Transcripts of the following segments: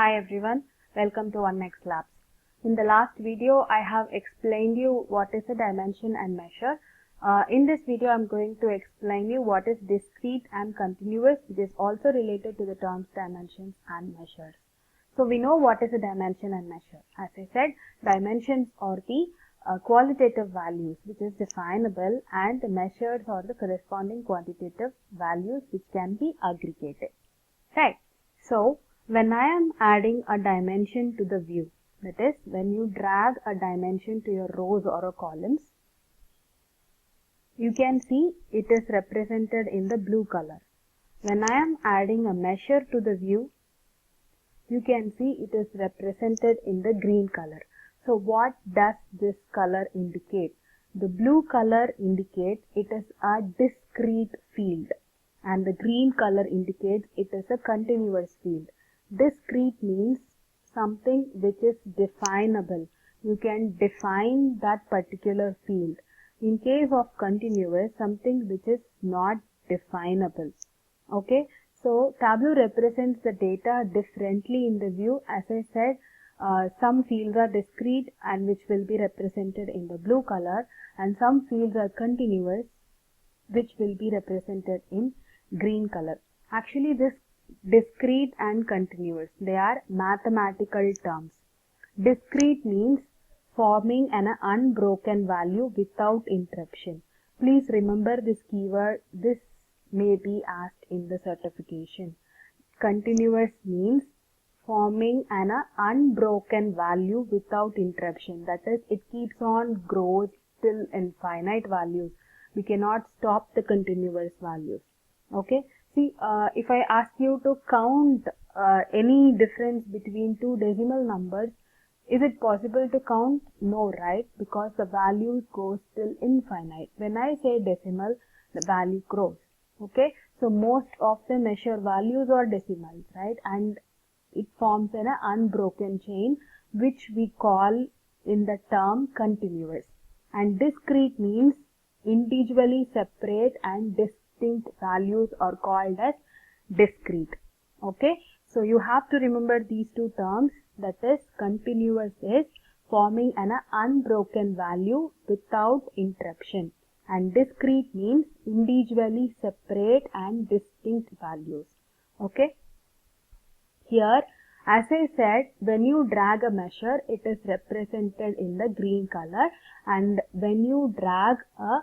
Hi everyone, welcome to OneX Labs. In the last video, I have explained you what is a dimension and measure. In this video, I am going to explain you what is discrete and continuous, which is also related to the terms dimensions and measures. So we know what is a dimension and measure. As I said, dimensions are the qualitative values which is definable, and the measures are the corresponding quantitative values which can be aggregated. Right. So when I am adding a dimension to the view, that is when you drag a dimension to your rows or a columns, you can see it is represented in the blue color. When I am adding a measure to the view, you can see it is represented in the green color. So what does this color indicate? The blue color indicates it is a discrete field, and the green color indicates it is a continuous field. Discrete means something which is definable. You can define that particular field. In case of continuous, something which is not definable. Okay, so Tableau represents the data differently in the view. As I said, some fields are discrete and which will be represented in the blue color, and some fields are continuous which will be represented in green color. Actually, this discrete and continuous, they are mathematical terms. Discrete means forming an unbroken value without interruption. Please remember this keyword. This may be asked in the certification. Continuous means forming an unbroken value without interruption. That is, it keeps on grows till infinite values. We cannot stop the continuous values. Okay. See, if I ask you to count any difference between two decimal numbers, is it possible to count? No, right? Because the values goes till infinite. When I say decimal, the value grows. Okay. So most of the measure values are decimals, right? And it forms an unbroken chain, which we call in the term continuous. And discrete means individually separate and distinct values are called as discrete. Okay, so you have to remember these two terms. That is, continuous is forming an unbroken value without interruption, and discrete means individually separate and distinct values. Okay, here, as I said, when you drag a measure, it is represented in the green color, and when you drag a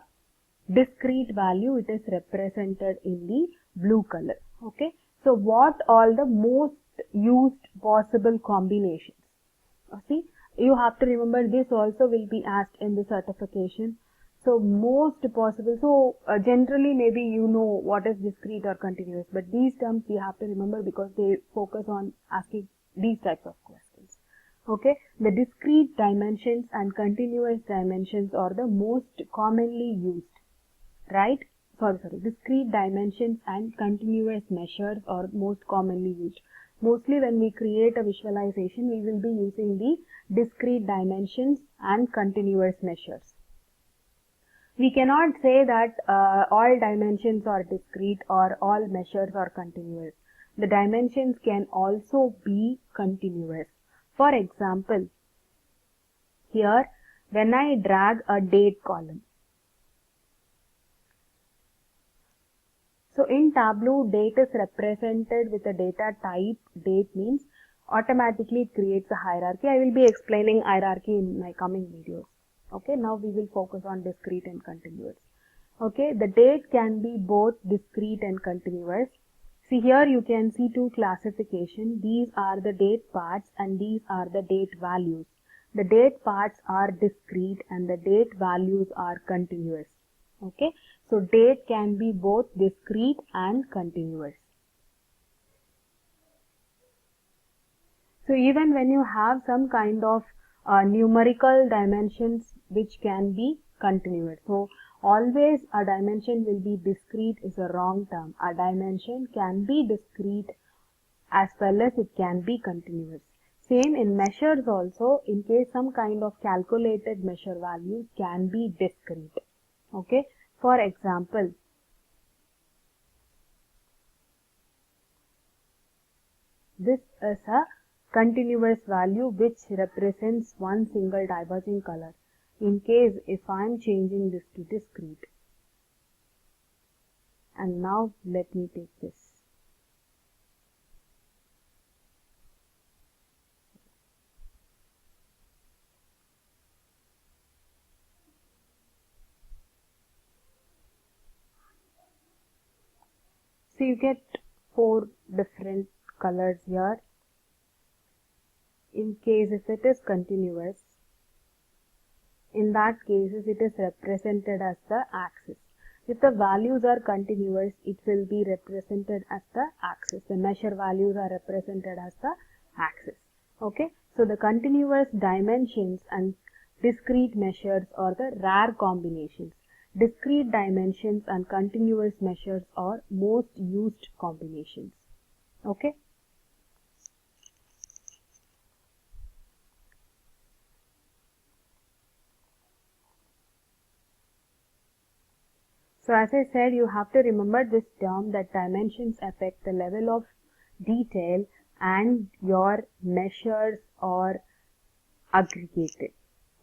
discrete value, it is represented in the blue color. Okay, so what all the most used possible combinations? See, you have to remember this also will be asked in the certification. So most possible, so generally maybe you know what is discrete or continuous, but these terms we have to remember because they focus on asking these types of questions. Okay, the discrete dimensions and continuous dimensions are the most commonly used, right? Discrete dimensions and continuous measures are most commonly used. Mostly when we create a visualization, we will be using the discrete dimensions and continuous measures. We cannot say that all dimensions are discrete or all measures are continuous. The dimensions can also be continuous. For example, here when I drag a date column, so in Tableau, date is represented with a data type. Date means automatically it creates a hierarchy. I will be explaining hierarchy in my coming videos. Okay, now we will focus on discrete and continuous. Okay, the date can be both discrete and continuous. See, here you can see two classifications. These are the date parts and these are the date values. The date parts are discrete and the date values are continuous. Okay, so date can be both discrete and continuous. So even when you have some kind of numerical dimensions which can be continuous. So always a dimension will be discrete is a wrong term. A dimension can be discrete as well as it can be continuous. Same in measures also, in case some kind of calculated measure value can be discrete. Okay, for example, this is a continuous value which represents one single diverging color. In case if I am changing this to discrete, and now let me take this. So you get 4 different colors here. In case if it is continuous, in that case it is represented as the axis. If the values are continuous, it will be represented as the axis. The measure values are represented as the axis. Okay, so the continuous dimensions and discrete measures are the rare combinations. Discrete dimensions and continuous measures are most used combinations. Okay. So as I said, you have to remember this term that dimensions affect the level of detail and your measures are aggregated.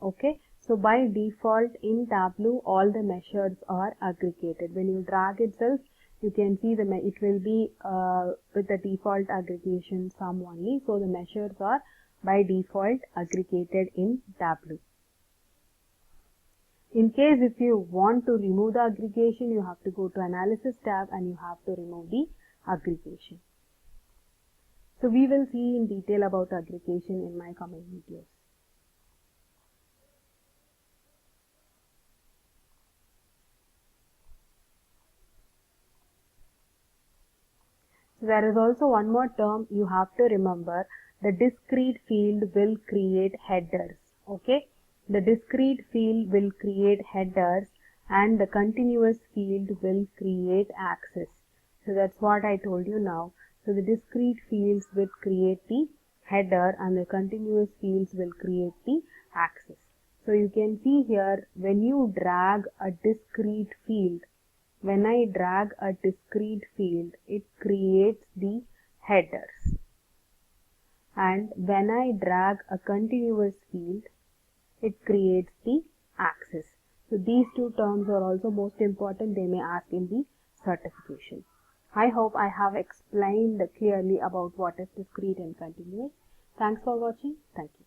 Okay. So by default in Tableau, all the measures are aggregated. When you drag itself, you can see it will be with the default aggregation sum only. So the measures are by default aggregated in Tableau. In case if you want to remove the aggregation, you have to go to Analysis tab and you have to remove the aggregation. So we will see in detail about aggregation in my coming videos. So there is also one more term you have to remember. The discrete field will create headers. Okay. The discrete field will create headers and the continuous field will create axis. So that's what I told you now. So the discrete fields will create the header and the continuous fields will create the axis. So you can see here when you drag a discrete field, when I drag a discrete field, it creates the headers. And when I drag a continuous field, it creates the axis. So these two terms are also most important. They may ask in the certification. I hope I have explained clearly about what is discrete and continuous. Thanks for watching. Thank you.